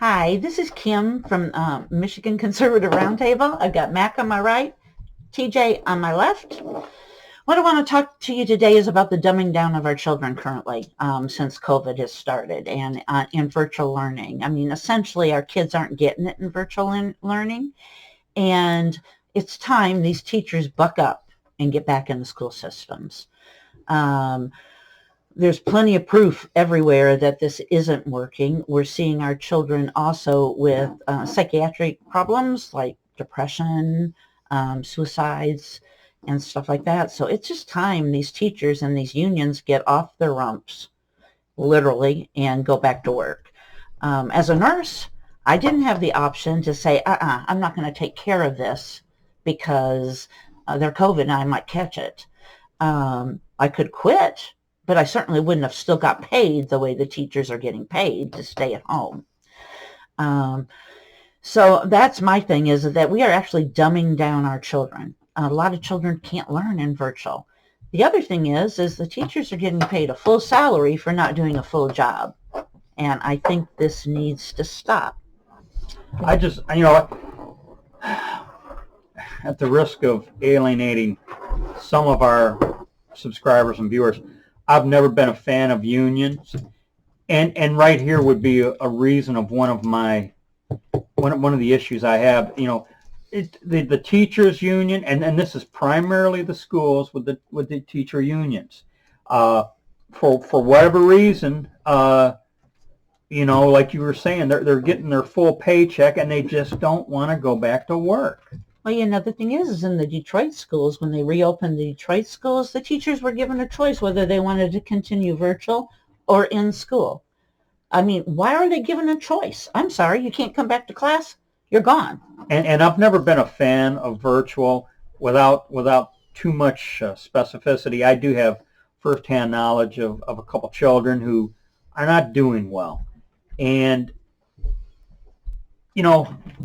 Hi, this is Kim from Michigan Conservative Roundtable. I've got Mac on my right, TJ on my left. What I want to talk to you today is about the dumbing down of our children currently since COVID has started and in virtual learning. I mean, essentially, our kids aren't getting it in virtual learning, and it's time these teachers buck up and get back in the school systems. There's plenty of proof everywhere that this isn't working. We're seeing our children also with psychiatric problems like depression, suicides, and stuff like that. So it's just time these teachers and these unions get off their rumps, literally, and go back to work. As a nurse, I didn't have the option to say, I'm not going to take care of this because they're COVID and I might catch it. I could quit, but I certainly wouldn't have still got paid the way the teachers are getting paid to stay at home. So that's my thing, is that we are actually dumbing down our children. A lot of children can't learn in virtual. The other thing is the teachers are getting paid a full salary for not doing a full job. And I think this needs to stop. I just, at the risk of alienating some of our subscribers and viewers, I've never been a fan of unions, and right here would be a reason of one of the issues I have. The teachers union, and this is primarily the schools with the teacher unions. For whatever reason, like you were saying, they're getting their full paycheck and they just don't want to go back to work. Well, another thing is in the Detroit schools, when they reopened the Detroit schools, the teachers were given a choice whether they wanted to continue virtual or in school. I mean, why are they given a choice? I'm sorry, you can't come back to class? You're gone. And I've never been a fan of virtual without too much specificity. I do have firsthand knowledge of a couple children who are not doing well. And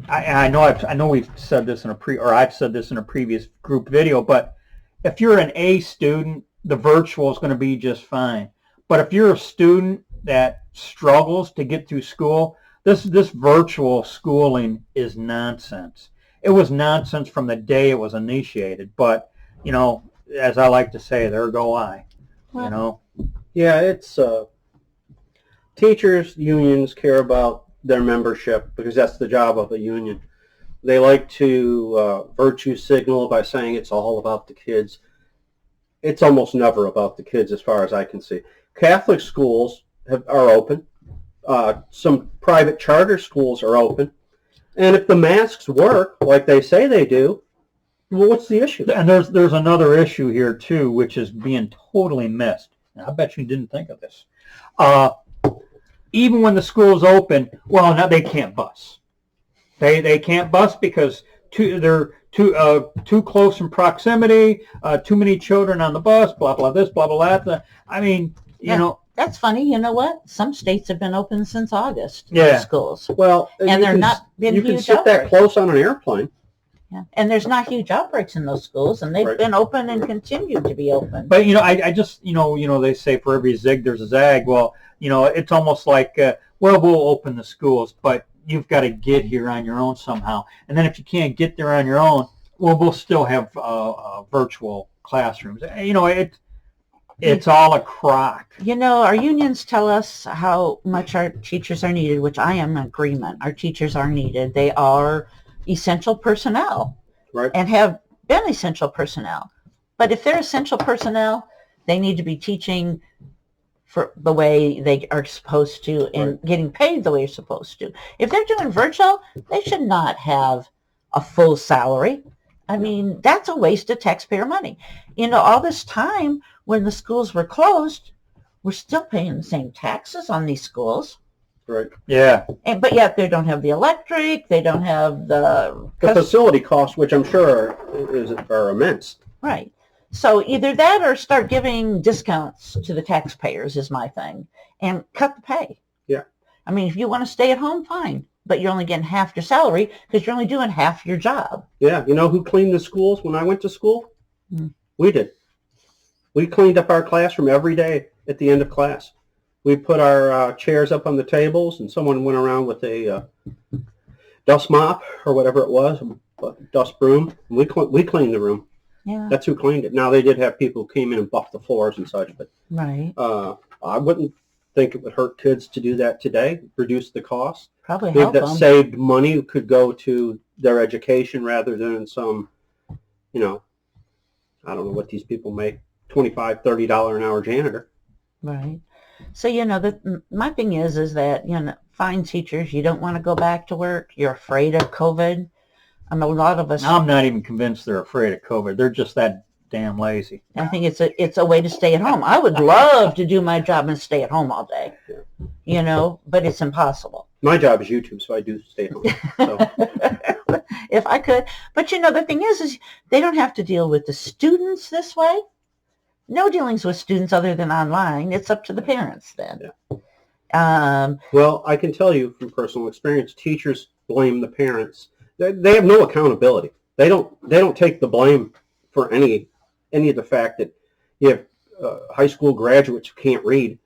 I know we've said this I've said this in a previous group video, but if you're an A student, the virtual is going to be just fine. But if you're a student that struggles to get through school, this virtual schooling is nonsense. It was nonsense from the day it was initiated, but as I like to say, there go I. Yeah, it's teachers unions care about their membership because that's the job of a union. They like to virtue signal by saying it's all about the kids. It's almost never about the kids as far as I can see. Catholic schools are open. Some private charter schools are open. And if the masks work like they say they do, well, what's the issue? And there's another issue here too, which is being totally missed. And I bet you didn't think of this. Even when the school's open, well, now they can't bus. They can't bus because they're too close in proximity, too many children on the bus, blah, blah, this, blah, blah, that. I mean, That's funny. You know what? Some states have been open since August. Yeah. Schools. Well, and they're not been huge outbreaks. You can sit that close on an airplane. Yeah. And there's not huge outbreaks in those schools, and they've been open and continue to be open. But I just they say for every zig there's a zag. Well, it's almost like we'll open the schools, but you've got to get here on your own somehow. And then if you can't get there on your own, well, we'll still have virtual classrooms. It's all a crock. Our unions tell us how much our teachers are needed, which I am in agreement. Our teachers are needed. They are essential personnel, right, and have been essential personnel. But if they're essential personnel, they need to be teaching for the way they are supposed to and getting paid the way you're supposed to. If they're doing virtual, they should not have a full salary. I mean, that's a waste of taxpayer money. All this time when the schools were closed, we're still paying the same taxes on these schools. Right. Yeah. But yet they don't have the electric, they don't have the facility costs, which I'm sure are immense. Right. So either that or start giving discounts to the taxpayers is my thing, and cut the pay. Yeah. I mean, if you want to stay at home, fine, but you're only getting half your salary because you're only doing half your job. Yeah. You know who cleaned the schools when I went to school? We did. We cleaned up our classroom every day at the end of class. We put our chairs up on the tables, and someone went around with a dust mop or whatever it was, a dust broom. And we cleaned the room. Yeah. That's who cleaned it. Now, they did have people who came in and buffed the floors and such, but Right. I wouldn't think it would hurt kids to do that today, reduce the cost. Probably Maybe help that them. saved money could go to their education rather than some, I don't know what these people make, $25, $30 an hour janitor. Right. So, my thing is that, fine teachers, you don't want to go back to work. You're afraid of COVID. A lot of us. I'm not even convinced they're afraid of COVID. They're just that damn lazy. I think it's a way to stay at home. I would love to do my job and stay at home all day, but it's impossible. My job is YouTube, so I do stay at home. So. If I could. But, the thing is they don't have to deal with the students this way. No dealings with students other than online. It's up to the parents then. Yeah. Well, I can tell you from personal experience, teachers blame the parents. They have no accountability. They don't take the blame for any of the fact that you have high school graduates who can't read,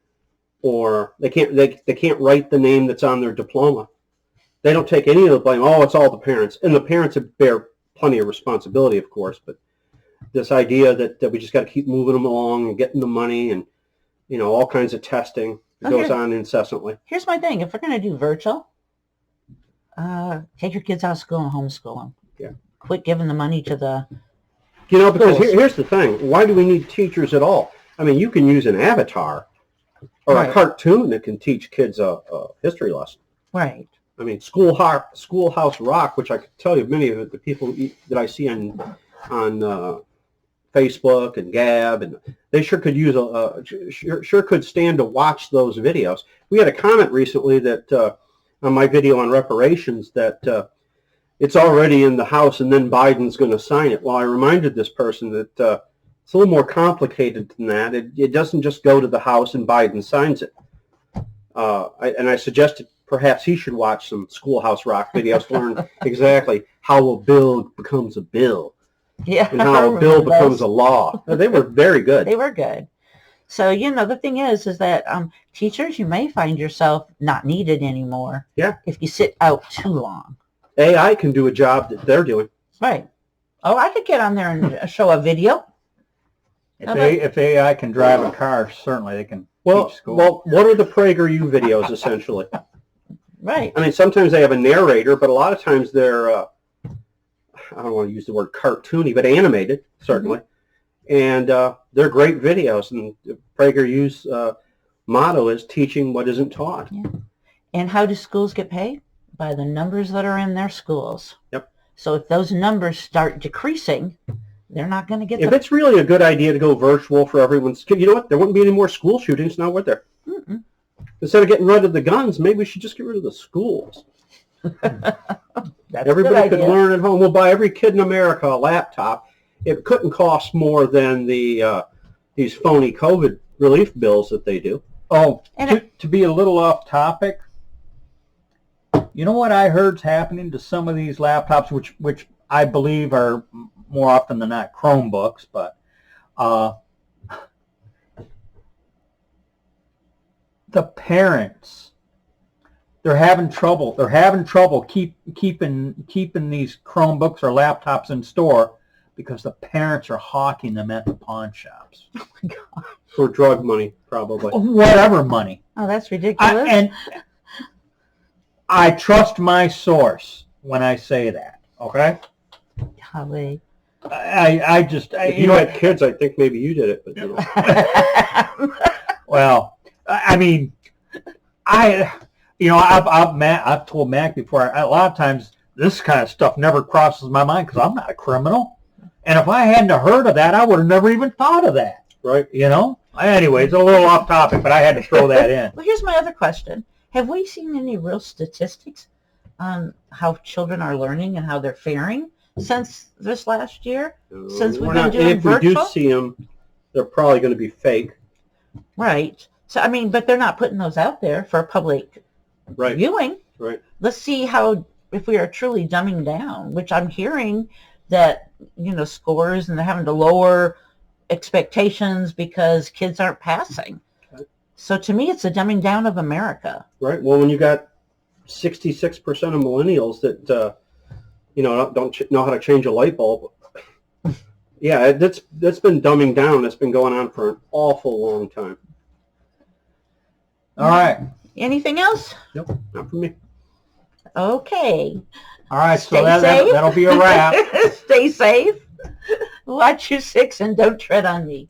or they can't write the name that's on their diploma. They don't take any of the blame. Oh, it's all the parents, and the parents bear plenty of responsibility, of course, but this idea that we just got to keep moving them along and getting the money and, all kinds of testing that goes on incessantly. Here's my thing. If we're going to do virtual, take your kids out of school and homeschool them. Yeah. Quit giving the money to the because here's the thing. Why do we need teachers at all? I mean, you can use an avatar or a cartoon that can teach kids a history lesson. Right. I mean, Schoolhouse Rock, which I could tell you many of the people that I see on Facebook and Gab, and they sure could use sure could stand to watch those videos. We had a comment recently that on my video on reparations that it's already in the House and then Biden's going to sign it. Well, I reminded this person that it's a little more complicated than that. It doesn't just go to the House and Biden signs it. I suggested perhaps he should watch some Schoolhouse Rock videos to learn exactly how a bill becomes a bill. Yeah, and how a bill becomes a law. They were very good. They were good. So, the thing is that teachers, you may find yourself not needed anymore. Yeah. If you sit out too long. AI can do a job that they're doing. Right. Oh, I could get on there and show a video. If AI can drive a car, certainly they can teach school. Well, what are the PragerU videos, essentially? Right. I mean, sometimes they have a narrator, but a lot of times they're... I don't want to use the word cartoony, but animated, certainly. Mm-hmm. And they're great videos. And PragerU's motto is teaching what isn't taught. Yeah. And how do schools get paid? By the numbers that are in their schools. Yep. So if those numbers start decreasing, they're not going to get If it's really a good idea to go virtual for everyone's kid, you know what? There wouldn't be any more school shootings now, would there? Mm-mm. Instead of getting rid of the guns, maybe we should just get rid of the schools. Everybody could learn at home. We'll buy every kid in America a laptop. It couldn't cost more than these phony COVID relief bills that they do. Oh, to be a little off topic, you know what I heard's happening to some of these laptops, which I believe are more often than not Chromebooks, but the parents, they're having trouble. They're having trouble keeping these Chromebooks or laptops in store because the parents are hawking them at the pawn shops. Oh my God. For drug money, probably. Whatever money. Oh, that's ridiculous. And I trust my source when I say that. Okay. Golly. If you had kids, I think maybe you did it, but Well, I mean, I've told Mac before. A lot of times, this kind of stuff never crosses my mind because I'm not a criminal, and if I hadn't heard of that, I would have never even thought of that. Right. Anyway, it's a little off topic, but I had to throw that in. Well, here's my other question: have we seen any real statistics on how children are learning and how they're faring since this last year? Since we've been doing virtual? If we do see them, they're probably going to be fake. Right. So, I mean, but they're not putting those out there for public viewing. Right. Let's see if we are truly dumbing down, which I'm hearing that, scores and they're having to lower expectations because kids aren't passing. So to me, it's a dumbing down of America. Right. Well, when you got 66% of millennials that don't know how to change a light bulb, yeah, that's been dumbing down. It's been going on for an awful long time. All right. Anything else? Nope, not for me. Okay. All right, so Stay safe. that'll be a wrap. Stay safe. Watch your six and don't tread on me.